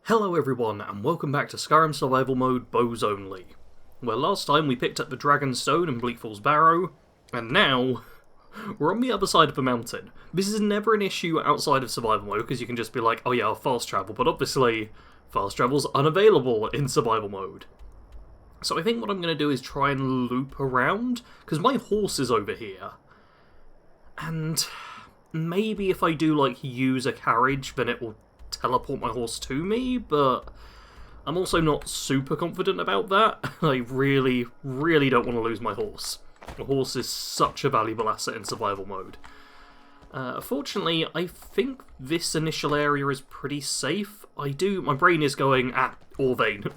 Hello everyone, and welcome back to Skyrim Survival Mode, Bows Only. Where last time we picked up the Dragon's Stone and Bleakfall's Barrow, and now we're on the other side of the mountain. This is never an issue outside of Survival Mode, because you can just be like, oh yeah, I'll fast travel, but obviously fast travel's unavailable in Survival Mode. So I think what I'm going to do is try and loop around, because my horse is over here. And maybe if I do, like, use a carriage, then it will teleport my horse to me, but I'm also not super confident about that. I really don't want to lose my horse. The horse is such a valuable asset in survival mode. Fortunately, I think this initial area is pretty safe. My brain is going, Orvain.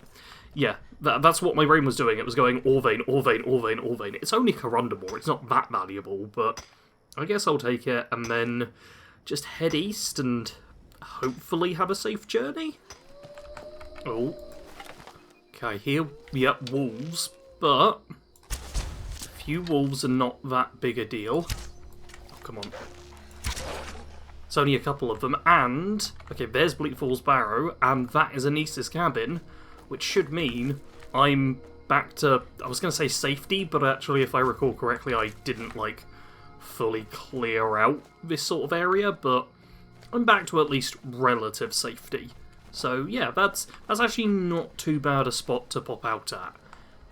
Yeah, that's what my brain was doing. It was going, Orvain. It's only Corundamore, it's not that valuable, but I guess I'll take it, and then just head east and hopefully have a safe journey? Oh. Okay, here, yep, wolves, but a few wolves are not that big a deal. Oh, come on. It's only a couple of them, and, okay, there's Bleakfall's Barrow, and that is Anis's cabin, which should mean I'm back to, I was going to say safety, but actually, if I recall correctly, I didn't, like, fully clear out this sort of area, but I'm back to at least relative safety. So yeah, that's actually not too bad a spot to pop out at.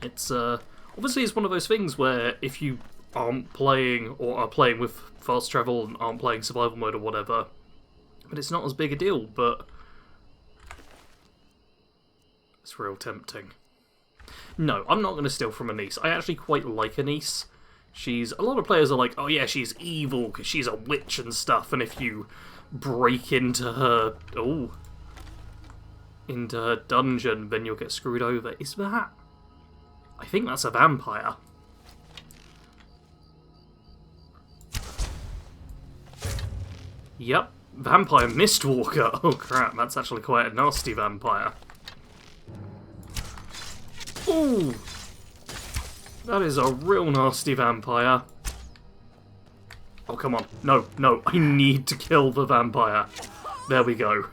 It's obviously it's one of those things where if you aren't playing or are playing with fast travel and aren't playing survival mode or whatever, but it's not as big a deal, but it's real tempting. No, I'm not going to steal from Anis. I actually quite like Anis. A lot of players are like, oh yeah, she's evil because she's a witch and stuff, and if you break into her dungeon, then you'll get screwed over. Is that? I think that's a vampire. Yep, vampire Mistwalker. Oh crap, that's actually quite a nasty vampire. Ooh, that is a real nasty vampire. Oh, come on. No, I need to kill the vampire. There we go.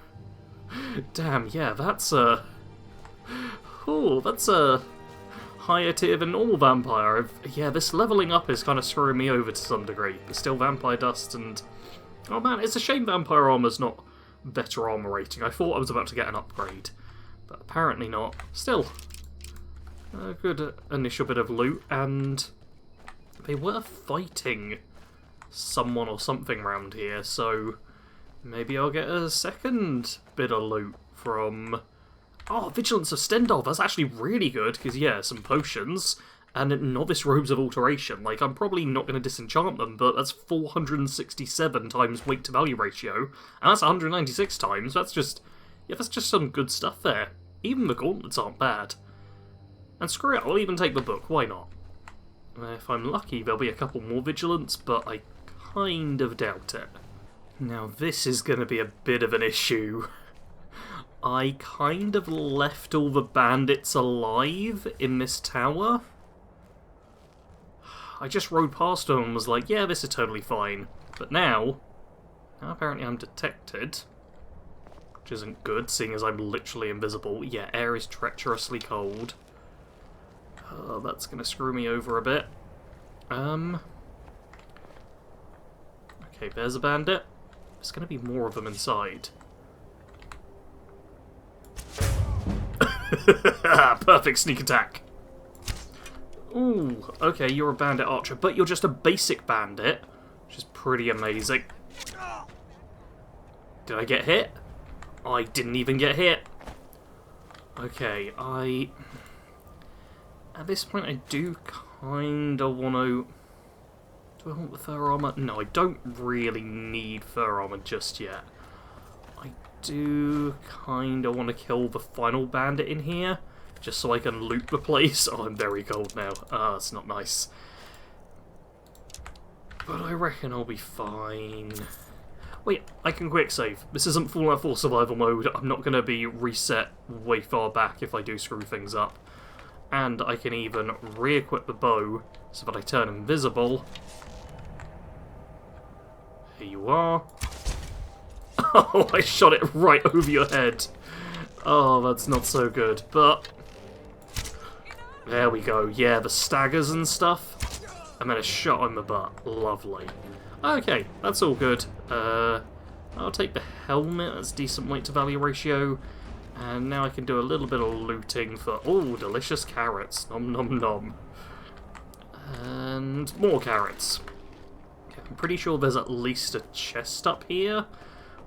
Damn, yeah, that's a higher tier than normal vampire. Yeah, this leveling up is kind of screwing me over to some degree. There's still vampire dust and... Oh man, it's a shame vampire armor's not better armor rating. I thought I was about to get an upgrade, but apparently not. Still, a good initial bit of loot, and they were fighting someone or something around here, so maybe I'll get a second bit of loot from... Oh, Vigilance of Stendal, that's actually really good, because yeah, some potions, and Novice Robes of Alteration. Like, I'm probably not going to disenchant them, but that's 467 times weight to value ratio, and that's 196 times, that's just some good stuff there. Even the gauntlets aren't bad. And screw it, I'll even take the book, why not? If I'm lucky, there'll be a couple more Vigilance, but I kind of doubt it. Now this is going to be a bit of an issue. I kind of left all the bandits alive in this tower. I just rode past them and was like, yeah, this is totally fine. But now apparently I'm detected, which isn't good, seeing as I'm literally invisible. Yeah, air is treacherously cold. Oh, that's going to screw me over a bit. Okay, there's a bandit. There's going to be more of them inside. Perfect sneak attack. Ooh, okay, you're a bandit archer, but you're just a basic bandit, which is pretty amazing. Did I get hit? I didn't even get hit. Okay, at this point, I do kind of want to... Do I want the fur armor? No, I don't really need fur armor just yet. I do kind of want to kill the final bandit in here, just so I can loot the place. Oh, I'm very cold now. It's not nice. But I reckon I'll be fine. Wait, I can quick save. This isn't Fallout 4 survival mode. I'm not going to be reset way far back if I do screw things up. And I can even re-equip the bow so that I turn invisible. Here you are. Oh, I shot it right over your head. Oh, that's not so good, but... There we go. Yeah, the staggers and stuff. And then a shot in the butt. Lovely. Okay, that's all good. I'll take the helmet. That's decent weight to value ratio. And now I can do a little bit of looting for... Oh, delicious carrots. Nom nom nom. And more carrots. Okay, I'm pretty sure there's at least a chest up here,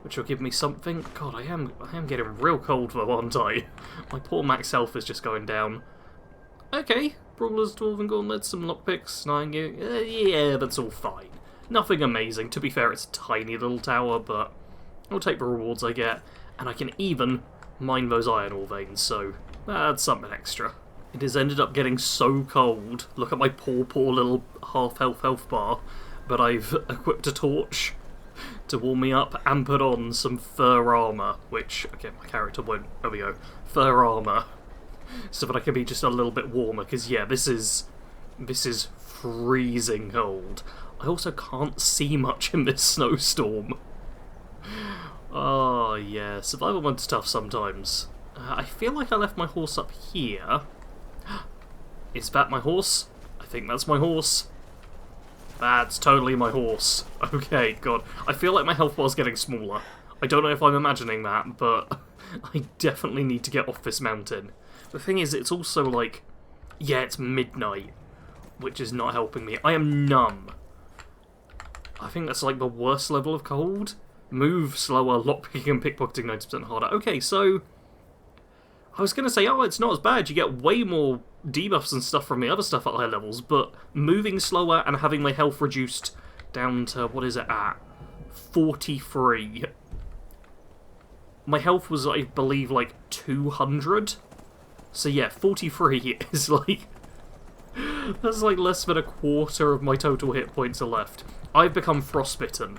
which will give me something. God, I am getting real cold though, aren't I? My poor max health is just going down. Okay, Brawlers, Dwarven Gauntlets, some lockpicks, 9 yeah, that's all fine. Nothing amazing. To be fair, it's a tiny little tower, but I'll take the rewards I get. And I can even mine those iron ore veins, so that's something extra. It has ended up getting so cold. Look at my poor little half-health bar. But I've equipped a torch to warm me up and put on some fur armour, which, again, my character won't... There we go. Fur armour. So that I can be just a little bit warmer, because, yeah, this is freezing cold. I also can't see much in this snowstorm. Oh, yeah, survival mode's tough sometimes. I feel like I left my horse up here. Is that my horse? I think that's my horse. That's totally my horse. Okay, God. I feel like my health bar's getting smaller. I don't know if I'm imagining that, but I definitely need to get off this mountain. The thing is, it's also like... Yeah, it's midnight, which is not helping me. I am numb. I think that's like the worst level of cold. Move slower, lockpicking and pickpocketing 90% harder. Okay, so... I was going to say, oh, it's not as bad. You get way more debuffs and stuff from the other stuff at higher levels, but moving slower and having my health reduced down to, what is it at? 43. My health was, I believe, like 200. So yeah, 43 is like... That's like less than a quarter of my total hit points are left. I've become Frostbitten.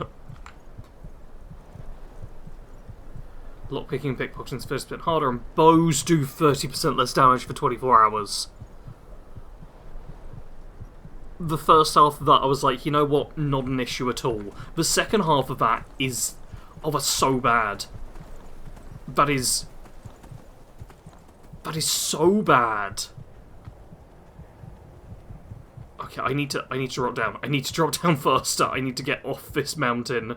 Lockpicking, pickpocketing is 30% harder, and bows do 30% less damage for 24 hours. The first half of that, I was like, you know what, not an issue at all. The second half of that is... Oh, that's so bad. That is so bad. Okay, I need to drop down. I need to drop down faster. I need to get off this mountain.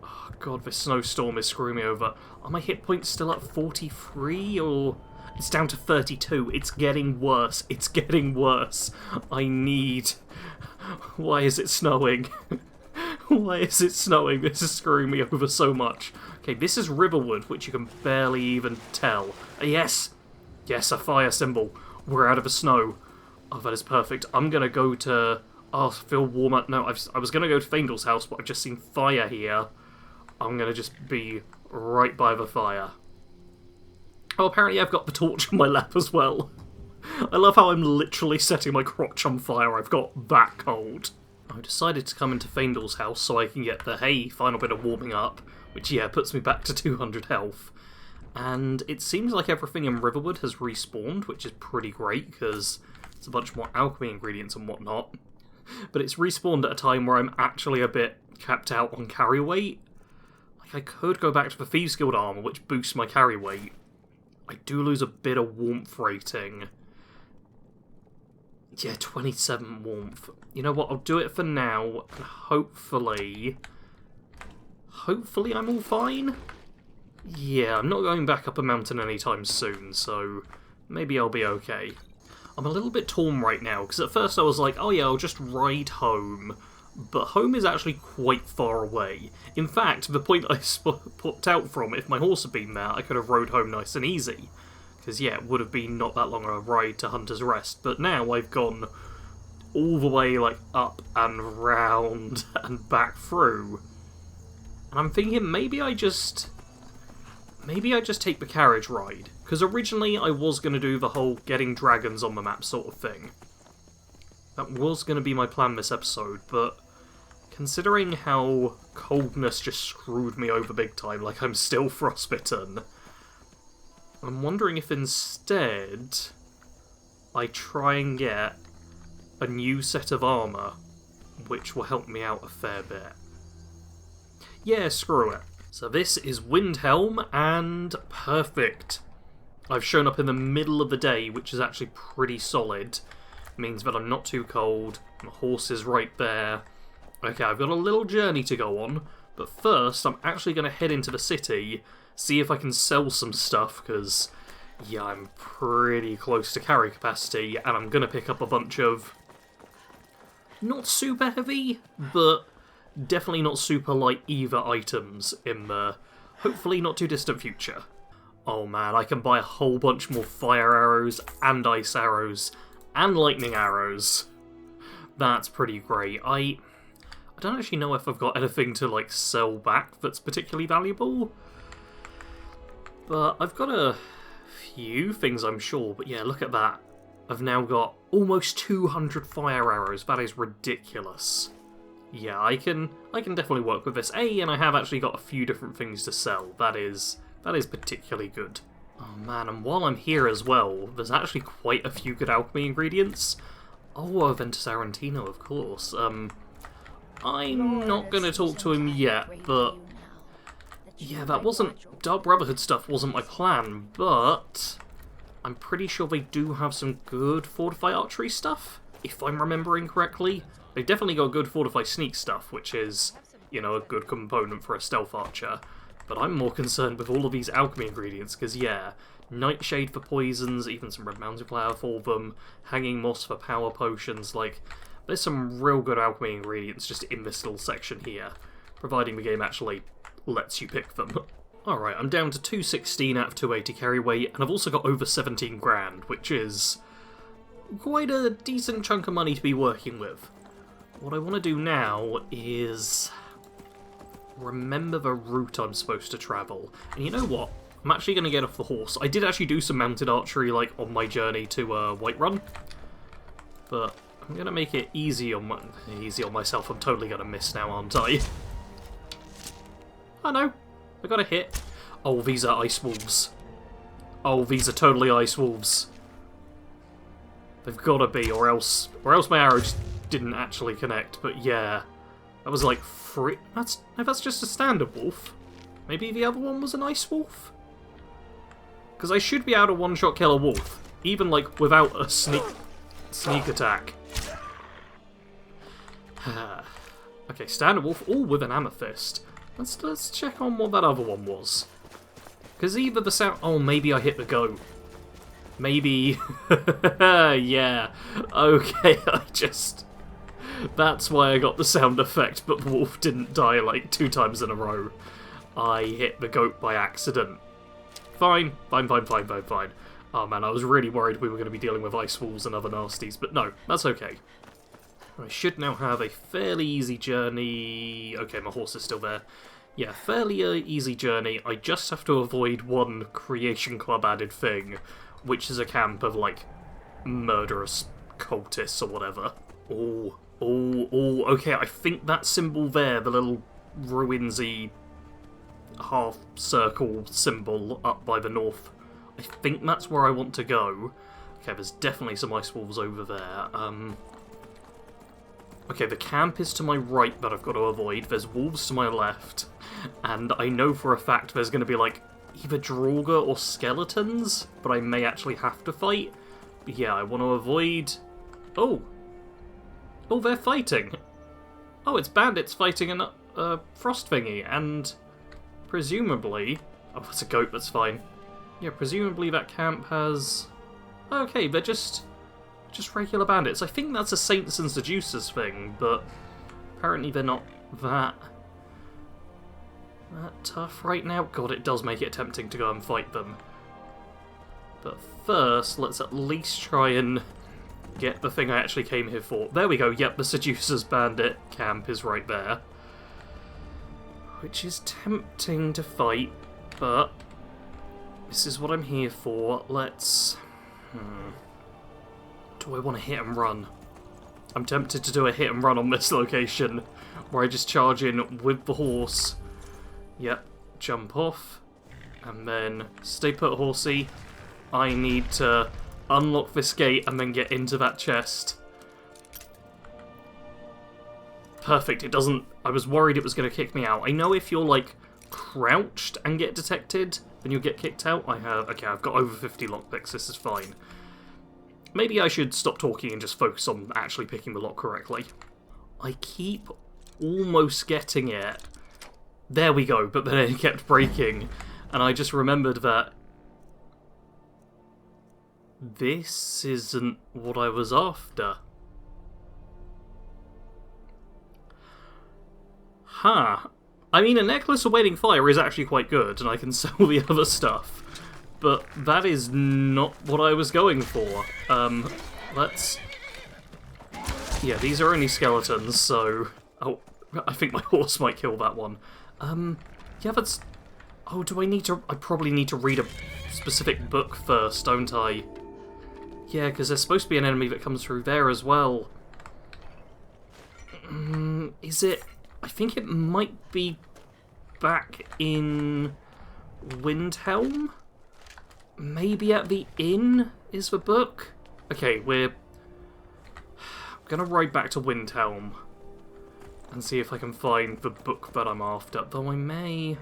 Oh god, this snowstorm is screwing me over. Are my hit points still at 43 or... It's down to 32. It's getting worse. It's getting worse. I need... Why is it snowing? Why is it snowing? This is screwing me over so much. Okay, this is Riverwood, which you can barely even tell. Yes! Yes, a fire symbol. We're out of the snow. Oh, that is perfect. I'm gonna go to... Oh, feel warmer. No, I was gonna go to Faendal's house, but I've just seen fire here. I'm gonna just be right by the fire. Oh, apparently I've got the torch on my lap as well. I love how I'm literally setting my crotch on fire. I've got that cold. I decided to come into Faendal's house so I can get the, hey, final bit of warming up, which, yeah, puts me back to 200 health. And it seems like everything in Riverwood has respawned, which is pretty great, because it's a bunch more alchemy ingredients and whatnot. But it's respawned at a time where I'm actually a bit capped out on carry weight. Like, I could go back to the Thieves Guild armor, which boosts my carry weight. I do lose a bit of warmth rating. Yeah, 27 warmth. You know what, I'll do it for now, and hopefully I'm all fine? Yeah, I'm not going back up a mountain anytime soon, so maybe I'll be okay. I'm a little bit torn right now, because at first I was like, oh yeah, I'll just ride home. But home is actually quite far away. In fact, the point I popped out from, if my horse had been there, I could have rode home nice and easy. Because, yeah, it would have been not that long a ride to Hunter's Rest. But now I've gone all the way, like, up and round and back through. And I'm thinking maybe I just take the carriage ride. Because originally I was going to do the whole getting dragons on the map sort of thing. That was going to be my plan this episode, but considering how coldness just screwed me over big time, like I'm still frostbitten, I'm wondering if instead I try and get a new set of armour, which will help me out a fair bit. Yeah, screw it. So this is Windhelm, and perfect. I've shown up in the middle of the day, which is actually pretty solid. Means that I'm not too cold, my horse is right there. Okay, I've got a little journey to go on, but first I'm actually going to head into the city, see if I can sell some stuff, because, yeah, I'm pretty close to carry capacity, and I'm going to pick up a bunch of not super heavy, but definitely not super light either items in the hopefully not too distant future. Oh man, I can buy a whole bunch more fire arrows and ice arrows and lightning arrows. That's pretty great. I don't actually know if I've got anything to like sell back that's particularly valuable, but I've got a few things I'm sure. But yeah, look at that. I've now got almost 200 fire arrows. That is ridiculous. Yeah, I can definitely work with this. And I have actually got a few different things to sell. That is particularly good. Oh man, and while I'm here as well, there's actually quite a few good alchemy ingredients. Oh, Ventus Arantino, of course. I'm not going to talk to him yet, but yeah, Dark Brotherhood stuff wasn't my plan, but I'm pretty sure they do have some good Fortify Archery stuff, if I'm remembering correctly. They've definitely got good Fortify Sneak stuff, which is, you know, a good component for a Stealth Archer. But I'm more concerned with all of these alchemy ingredients, because yeah, Nightshade for poisons, even some Red Mountain Flower for them, Hanging Moss for power potions, like, there's some real good alchemy ingredients just in this little section here, providing the game actually lets you pick them. Alright, I'm down to 216 out of 280 carry weight, and I've also got over 17 grand, which is quite a decent chunk of money to be working with. What I want to do now is remember the route I'm supposed to travel. And you know what? I'm actually going to get off the horse. I did actually do some mounted archery like on my journey to Whiterun, but I'm going to make it easy on myself. I'm totally going to miss now, aren't I? Oh no, I got a hit. Oh, these are ice wolves. Oh, these are totally ice wolves. They've got to be, or else my arrows didn't actually connect. But yeah, that was like free. That's just a standard wolf. Maybe the other one was an ice wolf. Because I should be able to one-shot kill a wolf, even like without a sneak attack. Okay, standard wolf, all with an amethyst. Let's check on what that other one was. Because either the sound... Oh, maybe I hit the goat. Maybe... yeah. Okay, that's why I got the sound effect, but the wolf didn't die like 2 times in a row. I hit the goat by accident. Fine. Oh man, I was really worried we were going to be dealing with ice wolves and other nasties, but no, that's okay. I should now have a fairly easy journey... Okay, my horse is still there. Yeah, fairly easy journey. I just have to avoid one Creation Club added thing, which is a camp of, like, murderous cultists or whatever. Oh, okay, I think that symbol there, the little ruinsy half-circle symbol up by the north, I think that's where I want to go. Okay, there's definitely some ice wolves over there. Okay, the camp is to my right that I've got to avoid, there's wolves to my left, and I know for a fact there's going to be, like, either Draugr or skeletons, but I may actually have to fight. But yeah, I want to avoid... Oh, they're fighting! Oh, it's bandits fighting a frost thingy, and presumably... Oh, that's a goat, that's fine. Yeah, presumably that camp has... Okay, they're just regular bandits. I think that's a Saints and Seducers thing, but apparently they're not that tough right now. God, it does make it tempting to go and fight them. But first, let's at least try and get the thing I actually came here for. There we go, yep, the Seducers bandit camp is right there. Which is tempting to fight, but this is what I'm here for. Let's... Do I want to hit and run? I'm tempted to do a hit and run on this location, where I just charge in with the horse. Yep, jump off, and then stay put, horsey. I need to unlock this gate and then get into that chest. Perfect, it doesn't... I was worried it was going to kick me out. I know if you're, like, crouched and get detected, then you'll get kicked out. Okay, I've got over 50 lockpicks, this is fine. Maybe I should stop talking and just focus on actually picking the lock correctly. I keep almost getting it. There we go, but then it kept breaking, and I just remembered that this isn't what I was after. Huh. I mean, a necklace of waiting fire is actually quite good, and I can sell the other stuff. But that is not what I was going for. Let's... Yeah, these are only skeletons, so... Oh, I think my horse might kill that one. Yeah, that's... Oh, do I need to... I probably need to read a specific book first, don't I? Yeah, because there's supposed to be an enemy that comes through there as well. Is it... I think it might be back in Windhelm? Maybe at the inn is the book? Okay, we're gonna ride back to Windhelm and see if I can find the book that I'm after, though I may...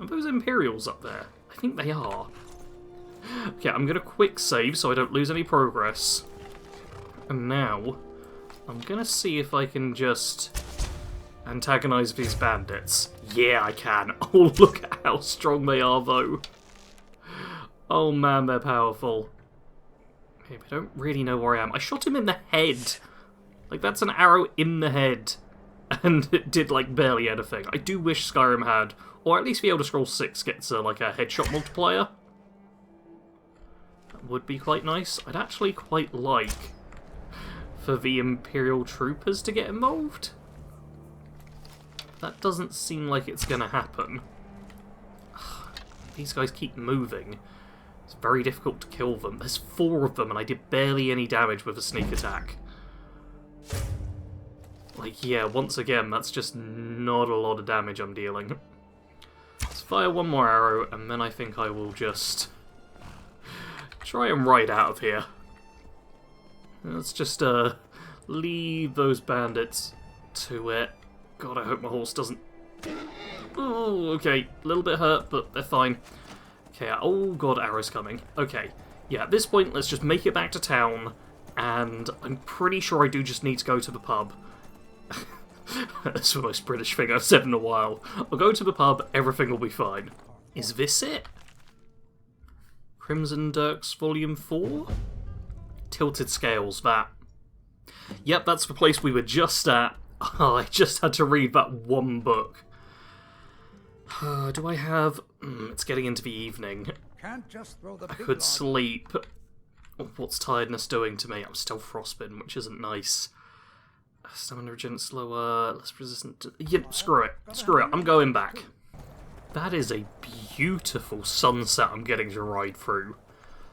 Are those Imperials up there? I think they are. Okay, I'm gonna quick save so I don't lose any progress. And now, I'm gonna see if I can just antagonize these bandits. Yeah, I can. Oh, look at how strong they are, though. Oh man, they're powerful. Okay, I don't really know where I am. I shot him in the head. Like, that's an arrow in the head. And it did, like, barely anything. I do wish Skyrim had, or at least the Elder Scrolls 6 gets, like, a headshot multiplier. That would be quite nice. I'd actually quite like for the Imperial troopers to get involved. That doesn't seem like it's gonna happen. These guys keep moving. It's very difficult to kill them. There's 4 of them, and I did barely any damage with a sneak attack. Like, yeah, once again, that's just not a lot of damage I'm dealing. Let's fire one more arrow, and then I think I will just try and ride out of here. Let's just leave those bandits to it. God, I hope my horse doesn't... Oh, okay, a little bit hurt, but they're fine. Okay, oh god, arrows coming. Okay, yeah, at this point, let's just make it back to town, and I'm pretty sure I do just need to go to the pub. That's the most British thing I've said in a while. I'll go to the pub, everything will be fine. Is this it? Crimson Dirks Volume 4? Tilted Scales, that. Yep, that's the place we were just at. Oh, I just had to read that one book. Do I have... it's getting into the evening. Can't just throw the I could sleep. Oh, what's tiredness doing to me? I'm still frostbitten, which isn't nice. Stamina regen slower, less resistant to... Yep, screw it. Screw it, I'm going back. That is a beautiful sunset I'm getting to ride through.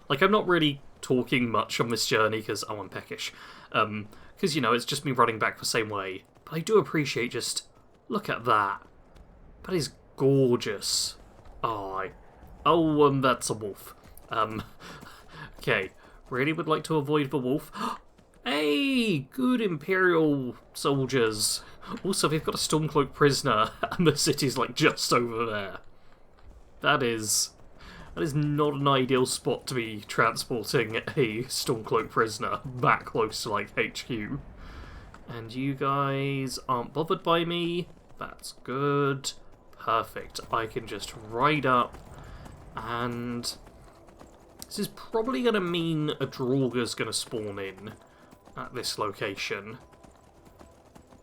Like, I'm not really talking much on this journey because, oh, I'm peckish. Because, you know, it's just me running back the same way. But I do appreciate just... Look at that. That is gorgeous. Oh, that's a wolf. Okay. Really would like to avoid the wolf. Hey! Good Imperial soldiers. Also, they've got a Stormcloak prisoner, and the city's, like, just over there. That is not an ideal spot to be transporting a Stormcloak prisoner back close to, like, HQ. And you guys aren't bothered by me. That's good. Perfect. I can just ride up, and this is probably going to mean a Draugr's going to spawn in at this location.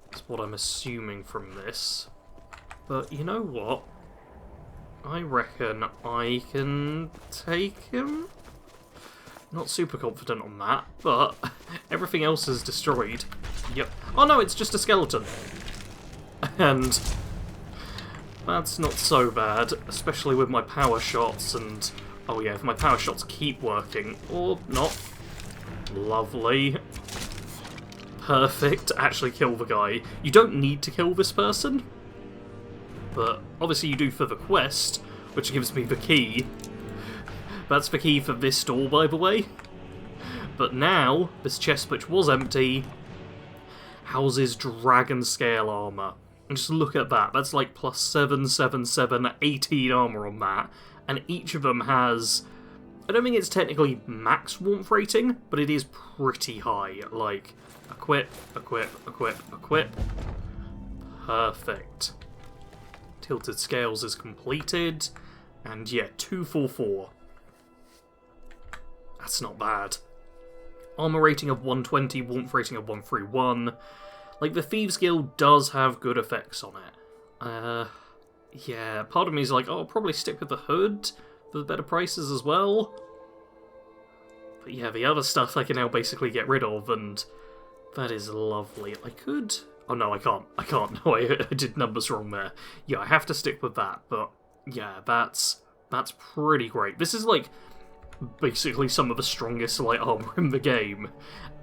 That's what I'm assuming from this. But you know what? I reckon I can take him? Not super confident on that, but everything else is destroyed. Yep. Oh no, it's just a skeleton. And that's not so bad, especially with my power shots and... Oh yeah, if my power shots keep working, or not. Lovely. Perfect. Actually kill the guy. You don't need to kill this person, but obviously you do for the quest, which gives me the key. That's the key for this door, by the way. But now, this chest, which was empty, houses dragon scale armour. And just look at that. That's like plus 7, 7, 7, 18 armor on that. And each of them has... I don't think it's technically max warmth rating, but it is pretty high. Like, equip, equip, equip, equip. Perfect. Tilted Scales is completed. And yeah, 244. That's not bad. Armor rating of 120, warmth rating of 131. Like, the Thieves Guild does have good effects on it. Yeah, part of me is like, oh, I'll probably stick with the hood for the better prices as well. But yeah, the other stuff I can now basically get rid of, and that is lovely. I could... Oh no, I can't. I can't. No, I did numbers wrong there. Yeah, I have to stick with that, but yeah, that's pretty great. This is like basically some of the strongest light armor in the game,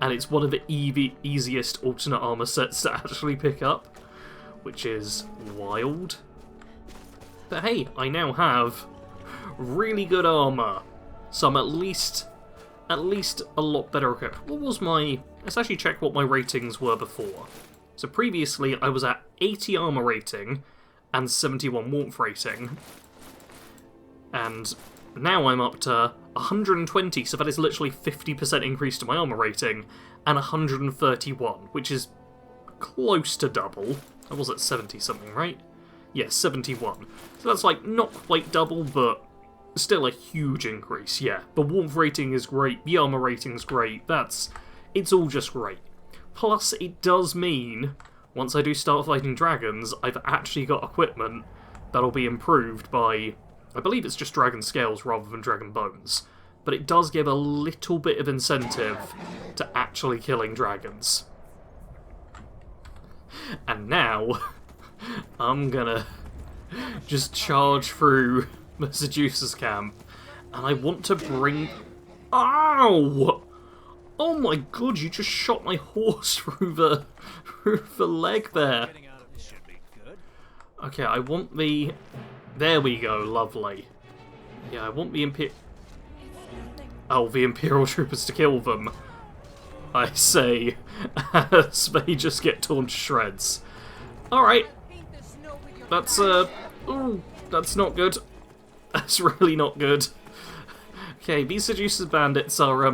and it's one of the easiest alternate armor sets to actually pick up, which is wild. But hey, I now have really good armor, so I'm at least a lot better equipped. What was my... Let's actually check what my ratings were before. So previously I was at 80 armor rating and 71 warmth rating, and now I'm up to 120, so that is literally 50% increase to my armor rating, and 131, which is close to double. I was at 70 something, right? Yeah, 71. So that's like not quite double, but still a huge increase, yeah. The warmth rating is great, the armor rating is great, it's all just great. Plus, it does mean, once I do start fighting dragons, I've actually got equipment that'll be improved by... I believe it's just dragon scales rather than dragon bones, but it does give a little bit of incentive to actually killing dragons. And now, I'm gonna just charge through the Seducer's camp, and I want to bring... Ow! Oh my god, you just shot my horse through the leg there. Okay, I want the... There we go, lovely. Yeah, I want the the Imperial Troopers to kill them, I say, as they just get torn to shreds. Alright. That's, ooh, that's not good. That's really not good. Okay, these Seducer's bandits are,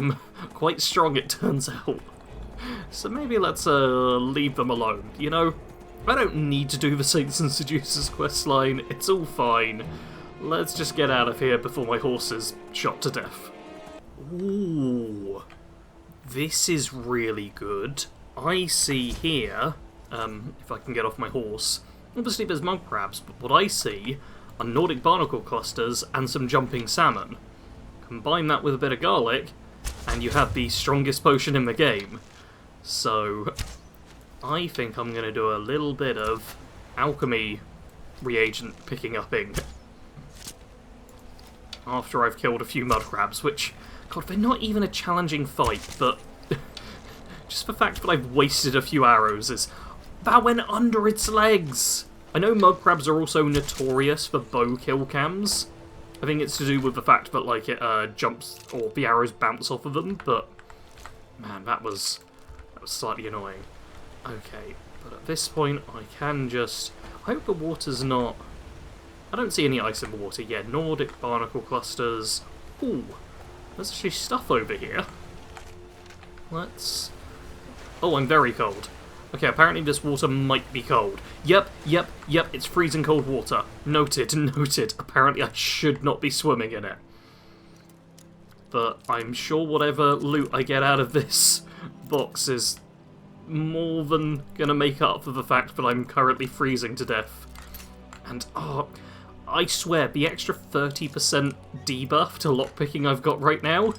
quite strong, it turns out. So maybe let's, leave them alone, you know? I don't need to do the Saints and Seducers questline, it's all fine. Let's just get out of here before my horse is shot to death. Ooh. This is really good. I see here, if I can get off my horse, obviously there's mud crabs, but what I see are Nordic barnacle clusters and some jumping salmon. Combine that with a bit of garlic, and you have the strongest potion in the game. So, I think I'm going to do a little bit of alchemy reagent picking upping after I've killed a few mud crabs, which, god, they're not even a challenging fight, but just the fact that I've wasted a few arrows is... That went under its legs! I know mud crabs are also notorious for bow kill cams. I think it's to do with the fact that, like, it jumps, or the arrows bounce off of them, but... Man, that was slightly annoying. Okay, but at this point, I can just... I hope the water's not... I don't see any ice in the water. Yeah, Nordic barnacle clusters. Ooh, there's actually stuff over here. Let's... Oh, I'm very cold. Okay, apparently this water might be cold. Yep, it's freezing cold water. Noted, noted. Apparently I should not be swimming in it. But I'm sure whatever loot I get out of this box is more than gonna make up for the fact that I'm currently freezing to death. And, oh, I swear, the extra 30% debuff to lockpicking I've got right now,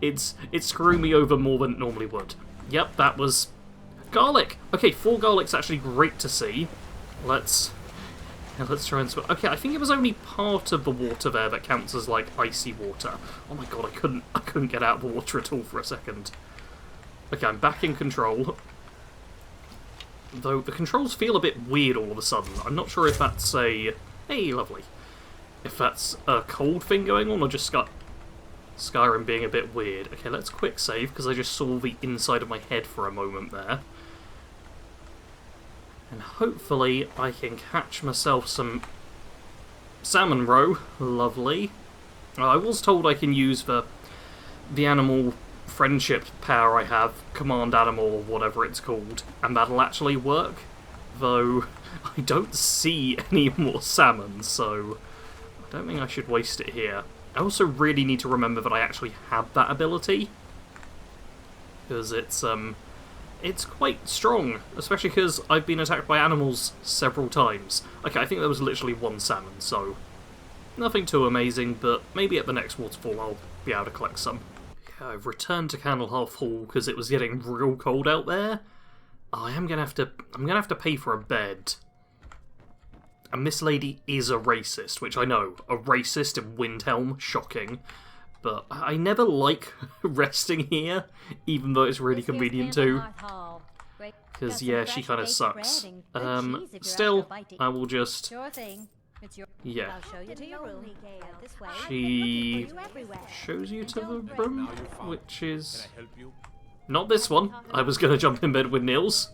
it's screwing me over more than it normally would. Yep, that was... Garlic! Okay, 4 garlic's actually great to see. Let's try and swim. Okay, I think it was only part of the water there that counts as, like, icy water. Oh my god, I couldn't get out of the water at all for a second. Okay, I'm back in control. Though the controls feel a bit weird all of a sudden. I'm not sure if that's a... Hey, lovely. If that's a cold thing going on or just Skyrim being a bit weird. Okay, let's quick save, because I just saw the inside of my head for a moment there. And hopefully I can catch myself some salmon roe. Lovely. I was told I can use the animal friendship power I have, command animal or whatever it's called, and that'll actually work. Though I don't see any more salmon, so I don't think I should waste it here. I also really need to remember that I actually have that ability, because it's quite strong, especially because I've been attacked by animals several times. Okay, I think there was literally one salmon, so nothing too amazing, but maybe at the next waterfall I'll be able to collect some. Yeah, I've returned to Candlehearth Hall because it was getting real cold out there. I'm gonna have to pay for a bed. And this lady is a racist, which I know. A racist in Windhelm, shocking. But I never like resting here, even though it's really convenient to. Because, yeah, she kind of sucks. Still, I will just... Yeah. She shows you to the room, which is... Not this one. I was going to jump in bed with Nils.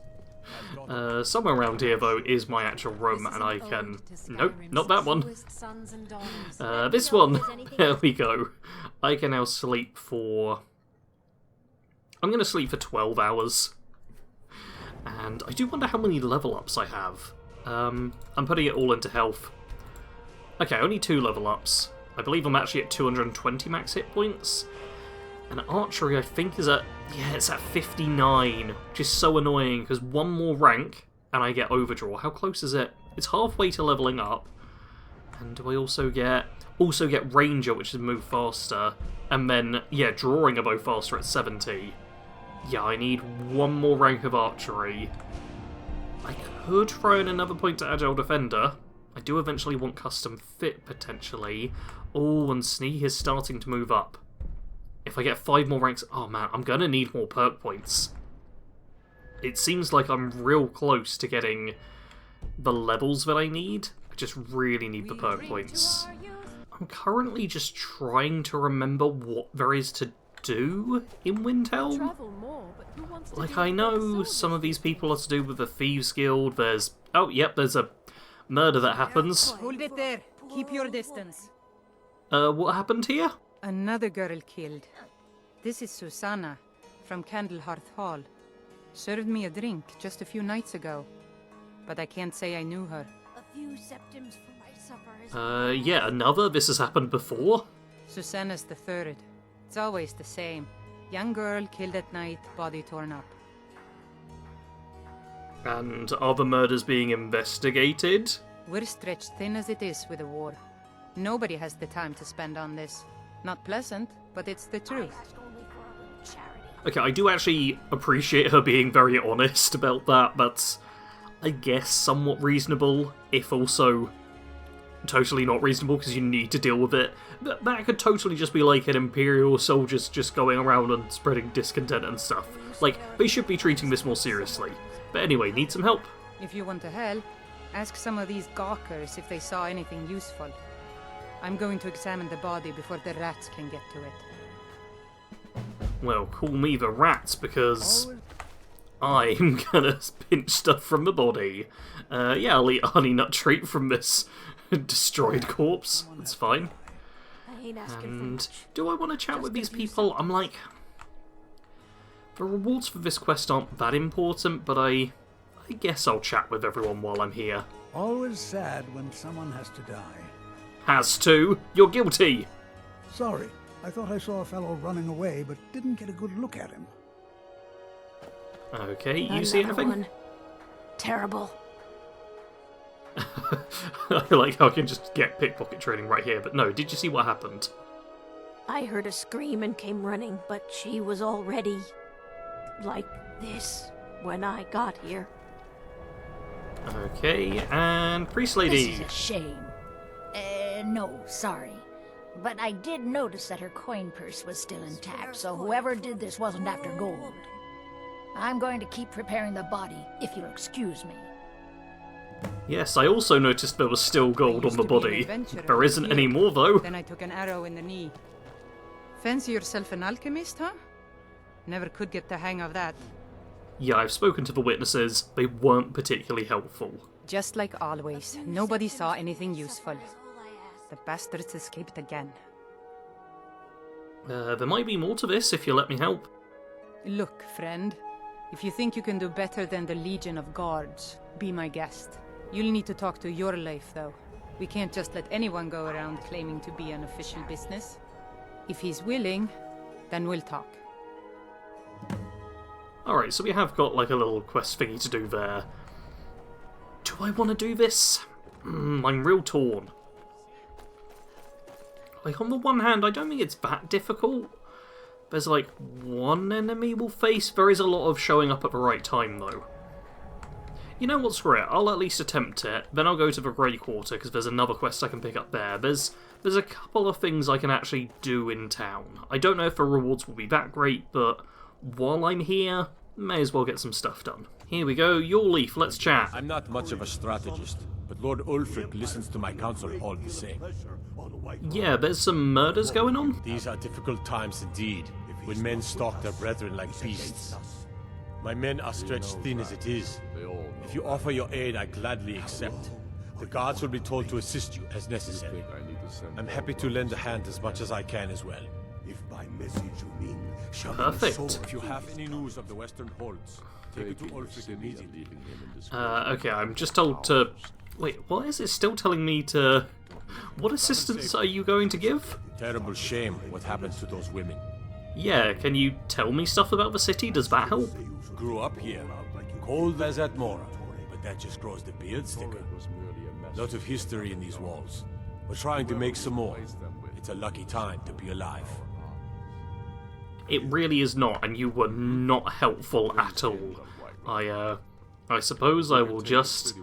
Somewhere around here, though, is my actual room, and I can... Nope, not that one. This one. There we go. I can now sleep for... I'm going to sleep for 12 hours. And I do wonder how many level ups I have. I'm putting it all into health. Okay, only 2 level ups. I believe I'm actually at 220 max hit points. And archery, I think, is at... Yeah, it's at 59, which is so annoying, because one more rank, and I get overdraw. How close is it? It's halfway to leveling up. And do I also get ranger, which is move faster, and then, yeah, drawing a bow faster at 70. Yeah, I need one more rank of archery. I could throw in another point to agile defender. I do eventually want custom fit, potentially. Oh, and sneak is starting to move up. If I get 5 more ranks... Oh man, I'm gonna need more perk points. It seems like I'm real close to getting the levels that I need. I just really need the perk points. I'm currently just trying to remember what there is to do in Windhelm. Like, I know some of these people are to do with the Thieves Guild. There's... Oh, yep, there's a murder that happens. Hold it there. Keep your distance. What happened here? Another girl killed. This is Susanna, from Candlehearth Hall. Served me a drink just a few nights ago. But I can't say I knew her. A few septims for my supper. Yeah, another? This has happened before? Susanna's the third. It's always the same. Young girl killed at night, body torn up. And are the murders being investigated? We're stretched thin as it is with the war. Nobody has the time to spend on this. Not pleasant, but it's the truth. Okay, I do actually appreciate her being very honest about that. That's, I guess, somewhat reasonable, if also totally not reasonable, because you need to deal with it. That could totally just be like an Imperial soldiers just going around and spreading discontent and stuff. Like, they should be treating this more seriously. But anyway, need some help? If you want to help, ask some of these gawkers if they saw anything useful. I'm going to examine the body before the rats can get to it. Well, call me the rats, because I'm gonna pinch stuff from the body. Yeah, I'll eat a honey nut treat from this destroyed corpse. That's fine. And do I want to chat with these people? I'm like... The rewards for this quest aren't that important, but I guess I'll chat with everyone while I'm here. Always sad when someone has to die. Has to? You're guilty! Sorry, I thought I saw a fellow running away, but didn't get a good look at him. Okay, you see anything? One. Terrible. I like how I can just get pickpocket training right here, but no, did you see what happened? I heard a scream and came running, but she was already like this when I got here. Okay, and Priest Lady. This is a shame. No, sorry. But I did notice that her coin purse was still intact, so whoever did this wasn't after gold. I'm going to keep preparing the body, if you'll excuse me. Yes, I also noticed there was still gold on the body. There isn't any more, though. Then I took an arrow in the knee. Fancy yourself an alchemist, huh? Never could get the hang of that. Yeah, I've spoken to the witnesses. They weren't particularly helpful. Just like always, nobody saw anything useful. The bastards escaped again. There might be more to this if you let me help. Look, friend. If you think you can do better than the Legion of Guards, be my guest. You'll need to talk to your life, though. We can't just let anyone go around claiming to be an official business. If he's willing, then we'll talk. Alright, so we have got like a little quest thingy to do there. Do I want to do this? I'm real torn. Like, on the one hand, I don't think it's that difficult. There's like one enemy we'll face. There is a lot of showing up at the right time, though. You know what, screw it. I'll at least attempt it. Then I'll go to the Grey Quarter, because there's another quest I can pick up there. There's a couple of things I can actually do in town. I don't know if the rewards will be that great, but while I'm here, may as well get some stuff done. Here we go, your leaf, let's chat. I'm not much of a strategist, but Lord Ulfric listens to my counsel all the same. Yeah, there's some murders going on. These are difficult times indeed, when men stalk their brethren like beasts. My men are stretched thin as it is. If you offer your aid, I gladly accept. The guards will be told to assist you as necessary. I'm happy to lend a hand as much as I can as well. If by message you mean Perfect. If you have any news of the Western Holds, take it to Ulfric immediately. Okay, I'm just told to... Wait, what is it still telling me to... What assistance are you going to give? Terrible shame what happened to those women. Yeah, can you tell me stuff about the city? Does that help? Grew up here, cold as at Mora, but that just grows the beard sticker. Lot of history in these walls. We're trying to make some more. It's a lucky time to be alive. It really is not, and you were not helpful at all. I suppose I will just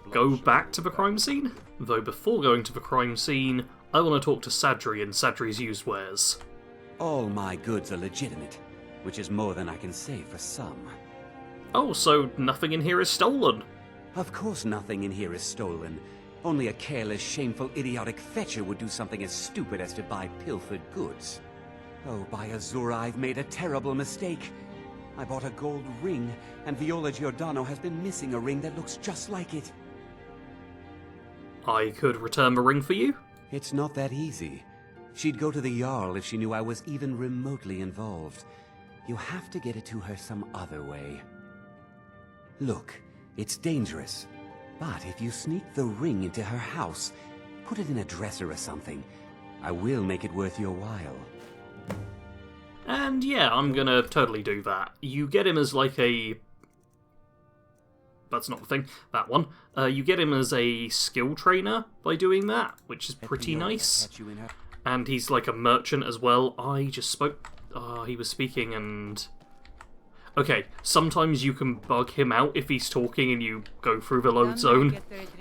go back to the crime scene? Though before going to the crime scene, I want to talk to Sadri and Sadri's used wares. All my goods are legitimate, which is more than I can say for some. Oh, so nothing in here is stolen? Of course nothing in here is stolen. Only a careless, shameful, idiotic fetcher would do something as stupid as to buy pilfered goods. Oh, by Azura, I've made a terrible mistake. I bought a gold ring, and Viola Giordano has been missing a ring that looks just like it. I could return the ring for you? It's not that easy. She'd go to the Jarl if she knew I was even remotely involved. You have to get it to her some other way. Look, it's dangerous. But if you sneak the ring into her house, put it in a dresser or something, I will make it worth your while. And yeah, I'm gonna totally do that. You get him as like a... That's not the thing, that one. You get him as a skill trainer by doing that, which is pretty nice. And he's like a merchant as well. I just spoke... he was speaking and... Okay, sometimes you can bug him out if he's talking and you go through the load zone.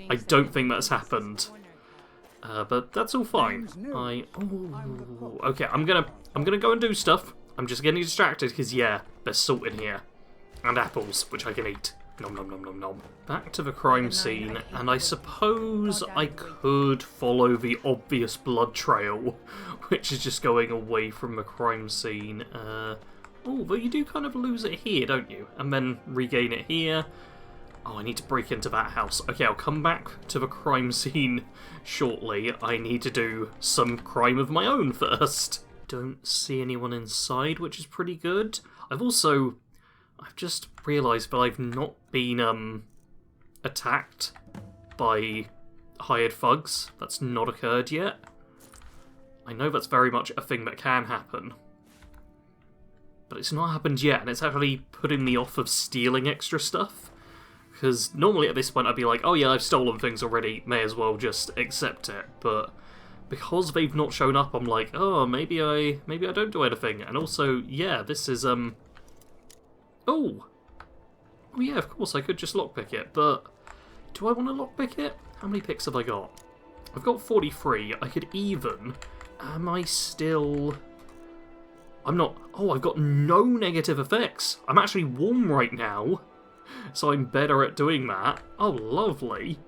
I don't think that's happened. But that's all fine. Okay, I'm gonna go and do stuff. I'm just getting distracted because, yeah, there's salt in here. And apples, which I can eat. Nom nom nom nom nom. Back to the crime scene, and I suppose I could follow the obvious blood trail, which is just going away from the crime scene. Oh, but you do kind of lose it here, don't you? And then regain it here. Oh, I need to break into that house. Okay, I'll come back to the crime scene shortly. I need to do some crime of my own first. Don't see anyone inside, which is pretty good. I've just realised that I've not been, attacked by hired thugs. That's not occurred yet. I know that's very much a thing that can happen. But it's not happened yet, and it's actually putting me off of stealing extra stuff. Because normally at this point I'd be like, oh yeah, I've stolen things already, may as well just accept it. But because they've not shown up, I'm like, oh, maybe I don't do anything. And also, yeah, this is, Oh yeah, of course, I could just lockpick it, but do I want to lockpick it? How many picks have I got? I've got 43. I could even... Am I still... I'm not... Oh, I've got no negative effects. I'm actually warm right now, so I'm better at doing that. Oh, lovely.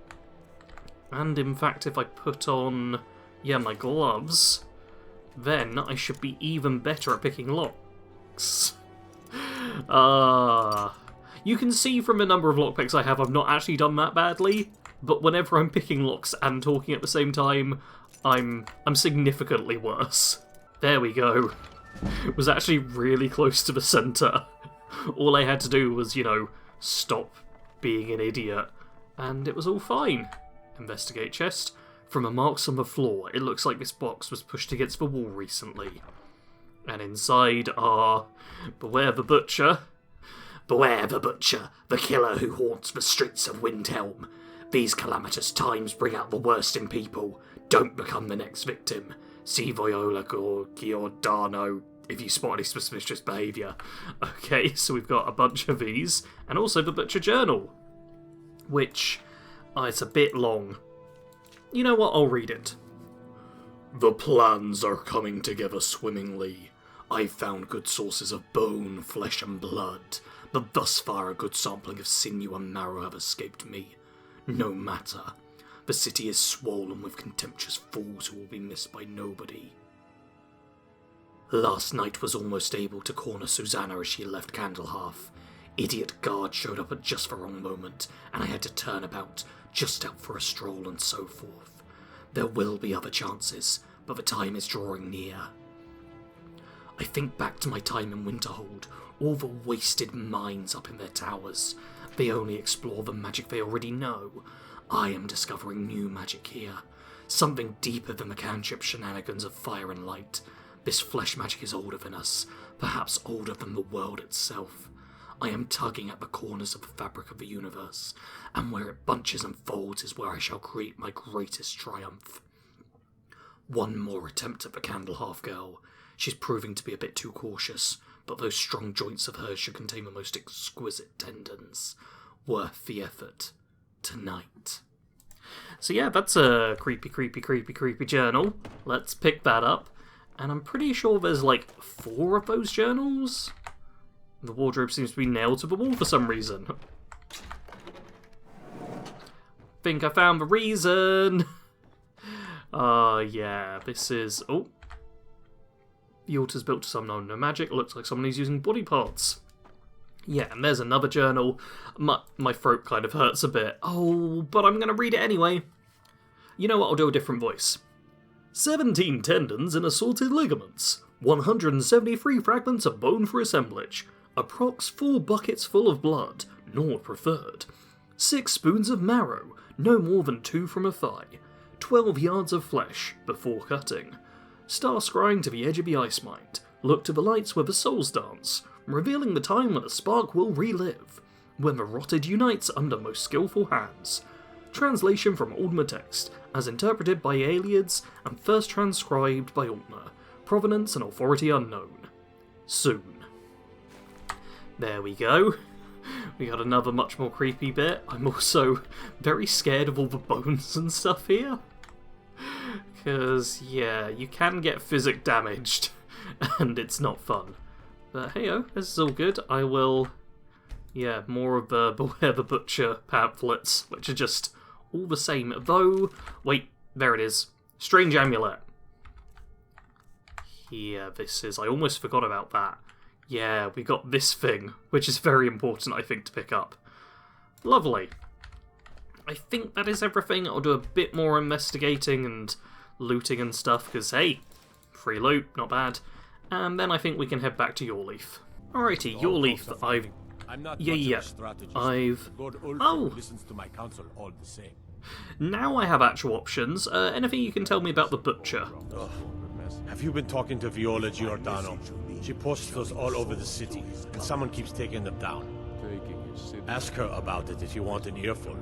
And in fact, if I put on, yeah, my gloves, then I should be even better at picking locks. You can see from a number of lockpicks I have, I've not actually done that badly, but whenever I'm picking locks and talking at the same time, I'm significantly worse. There we go. It was actually really close to the centre. All I had to do was, you know, stop being an idiot, and it was all fine. Investigate chest. From the marks on the floor, it looks like this box was pushed against the wall recently. And inside are... Beware the butcher. Beware the butcher, the killer who haunts the streets of Windhelm. These calamitous times bring out the worst in people. Don't become the next victim. See Viola or Giordano if you spot any suspicious behaviour. Okay, so we've got a bunch of these, and also the Butcher Journal, which, it's a bit long. You know what, I'll read it. The plans are coming together swimmingly. I've found good sources of bone, flesh and blood, but thus far a good sampling of sinew and marrow have escaped me. No matter. The city is swollen with contemptuous fools who will be missed by nobody. Last night was almost able to corner Susanna as she left Candlehearth. Idiot guard showed up at just the wrong moment, and I had to turn about, just out for a stroll and so forth. There will be other chances, but the time is drawing near. I think back to my time in Winterhold, all the wasted minds up in their towers. They only explore the magic they already know. I am discovering new magic here. Something deeper than the cantrip shenanigans of fire and light. This flesh magic is older than us, perhaps older than the world itself. I am tugging at the corners of the fabric of the universe, and where it bunches and folds is where I shall create my greatest triumph. One more attempt at the Candlehearth girl. She's proving to be a bit too cautious, but those strong joints of hers should contain the most exquisite tendons. Worth the effort. Tonight. So yeah, that's a creepy journal. Let's pick that up. And I'm pretty sure there's like 4 of those journals. The wardrobe seems to be nailed to the wall for some reason. Think I found the reason. Yeah, this is... Oh. The altar's built to some unknown magic. Looks like someone is using body parts. Yeah, and there's another journal. My throat kind of hurts a bit. Oh, but I'm going to read it anyway. You know what, I'll do a different voice. 17 tendons and assorted ligaments. 173 fragments of bone for assemblage. Approx 4 buckets full of blood, nor preferred. 6 spoons of marrow, no more than 2 from a thigh. 12 yards of flesh, before cutting. Star scrying to the edge of the ice mind. Look to the lights where the souls dance, revealing the time when the spark will relive. When the rotted unites under most skillful hands. Translation from Oldmer text, as interpreted by Aliads and first transcribed by Altmer. Provenance and authority unknown. Soon. There we go. We got another much more creepy bit. I'm also very scared of all the bones and stuff here. Because, yeah, you can get physic damaged, and it's not fun. But hey-oh, this is all good. I will... Yeah, more of the Beware the Butcher pamphlets, which are just all the same. Though, wait, there it is. Strange amulet. Yeah, this is... I almost forgot about that. Yeah, we got this thing, which is very important, I think, to pick up. Lovely. I think that is everything. I'll do a bit more investigating and looting and stuff, because, hey, free loot, not bad. And then I think we can head back to Yorleaf. Alrighty, Yorleaf, I've... Oh! Listens to my counsel all the same. Now I have actual options. Anything you can tell me about the Butcher? Ugh. Have you been talking to Viola Giordano? She posts those all over the city, and someone keeps taking them down. Ask her about it if you want an earful.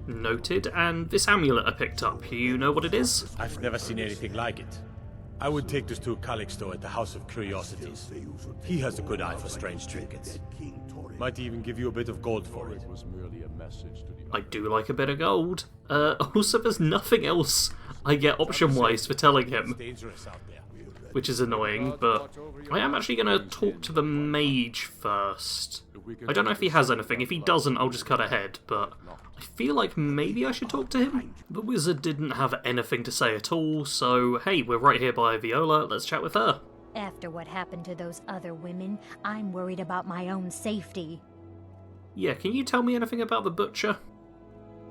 Noted. And this amulet I picked up, you know what it is? I've never seen anything like it. I would take this to Calixto at the House of Curiosities. He has a good eye for strange trinkets. Might even give you a bit of gold for it. I do like a bit of gold. Also, there's nothing else I get option-wise for telling him, which is annoying, but I am actually going to talk to the mage first. I don't know if he has anything. If he doesn't, I'll just cut ahead, but I feel like maybe I should talk to him. The wizard didn't have anything to say at all, so hey, we're right here by Viola, let's chat with her. After what happened to those other women, I'm worried about my own safety. Yeah, can you tell me anything about the Butcher?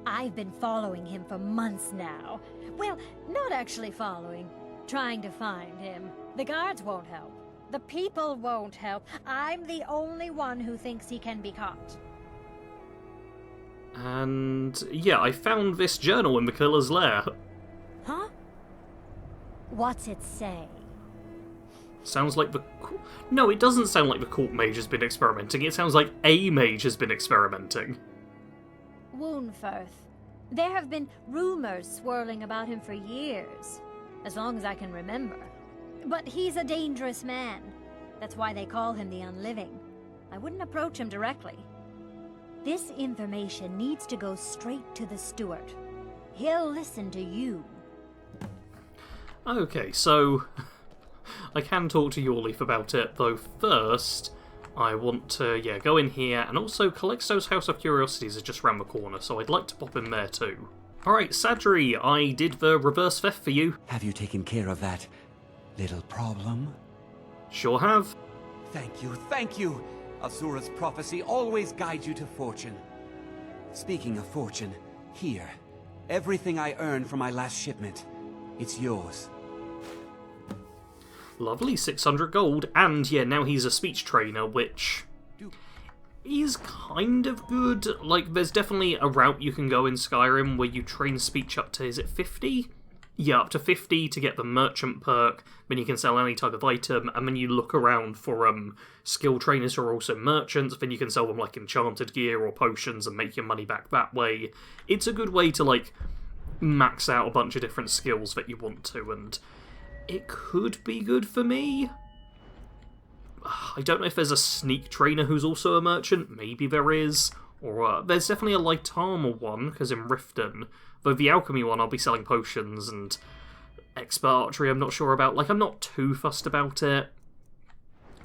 I've been following him for months now. Well, not actually following. Trying to find him. The guards won't help. The people won't help. I'm the only one who thinks he can be caught. And yeah, I found this journal in the killer's lair. Huh? What's it say? Sounds like the... No, it doesn't sound like the court mage has been experimenting. It sounds like a mage has been experimenting. Woundfirth. There have been rumors swirling about him for years. As long as I can remember. But he's a dangerous man. That's why they call him the Unliving. I wouldn't approach him directly. This information needs to go straight to the steward. He'll listen to you. Okay, so... I can talk to Yorleaf about it, though first I want to, yeah, go in here, and also Calixto's House of Curiosities is just round the corner, so I'd like to pop in there too. Alright, Sadri, I did the reverse theft for you. Have you taken care of that little problem? Sure have. Thank you, thank you! Azura's prophecy always guides you to fortune. Speaking of fortune, here. Everything I earned from my last shipment. It's yours. Lovely, 600 gold, and yeah, now he's a speech trainer, which is kind of good. Like, there's definitely a route you can go in Skyrim where you train speech up to, is it 50? Yeah, up to 50 to get the merchant perk, then you can sell any type of item, and then you look around for skill trainers who are also merchants, then you can sell them like enchanted gear or potions and make your money back that way. It's a good way to like max out a bunch of different skills that you want to, and it could be good for me. I don't know if there's a sneak trainer who's also a merchant. Maybe there is. Or there's definitely a light armor one, because in Riften. Though the alchemy one, I'll be selling potions, and expert archery I'm not sure about. Like, I'm not too fussed about it.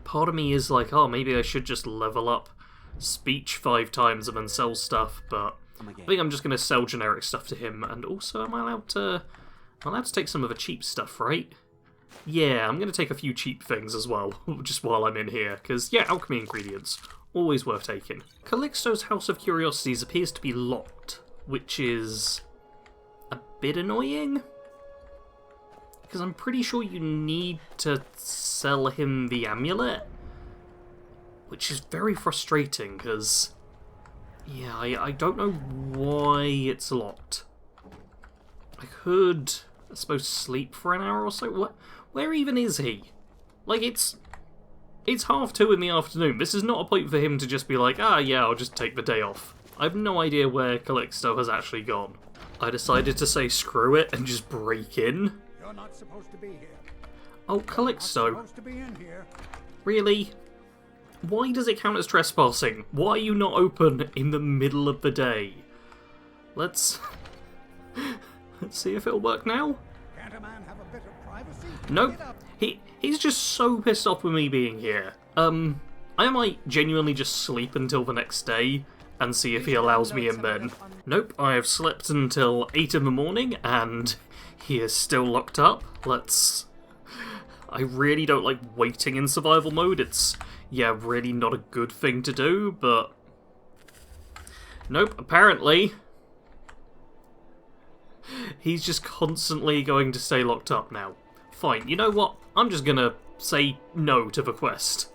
Part of me is like, oh, maybe I should just level up speech 5 times and then sell stuff, but I think I'm just going to sell generic stuff to him. And also, am I allowed to take some of the cheap stuff, right? Yeah, I'm going to take a few cheap things as well, just while I'm in here, because, yeah, alchemy ingredients, always worth taking. Calixto's House of Curiosities appears to be locked, which is a bit annoying, because I'm pretty sure you need to sell him the amulet, which is very frustrating, because, yeah, I don't know why it's locked. I could, I suppose, sleep for an hour or so. Where even is he? Like, it's 2:30 in the afternoon. This is not a point for him to just be like, ah, yeah, I'll just take the day off. I have no idea where Calixto has actually gone. I decided to say screw it and just break in. You're not supposed to be here. Oh, Calixto. You're not supposed to be in here. Really? Why does it count as trespassing? Why are you not open in the middle of the day? Let's see if it'll work now. Can't a man have a bit of privacy? Nope. He's just so pissed off with me being here. I might genuinely just sleep until the next day and see if he allows me in then. Nope, I have slept until 8 in the morning and he is still locked up. I really don't like waiting in survival mode. It's, yeah, really not a good thing to do, but nope, apparently he's just constantly going to stay locked up now. Fine, you know what? I'm just gonna say no to the quest.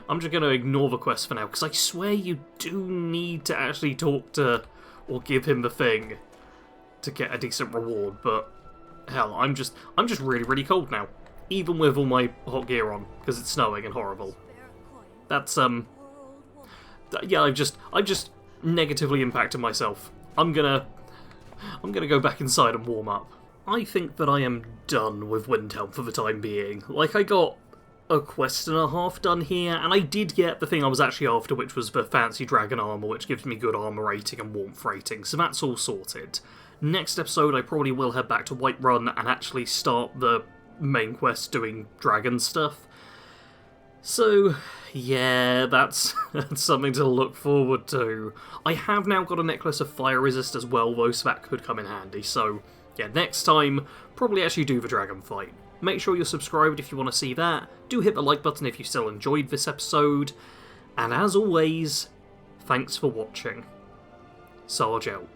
I'm just gonna ignore the quest for now, because I swear you do need to actually talk to, or give him the thing, to get a decent reward, but hell, I'm just really, really cold now. Even with all my hot gear on, because it's snowing and horrible. That's, yeah, I've just negatively impacted myself. I'm gonna go back inside and warm up. I think that I am done with Windhelm for the time being. Like, I got a quest and a half done here, and I did get the thing I was actually after, which was the fancy dragon armor, which gives me good armor rating and warmth rating, so that's all sorted. Next episode, I probably will head back to Whiterun and actually start the main quest doing dragon stuff. So, yeah, that's something to look forward to. I have now got a necklace of fire resist as well, though, so that could come in handy, so yeah, next time, probably actually do the dragon fight. Make sure you're subscribed if you want to see that. Do hit the like button if you still enjoyed this episode. And as always, Thanks for watching. Sarge out.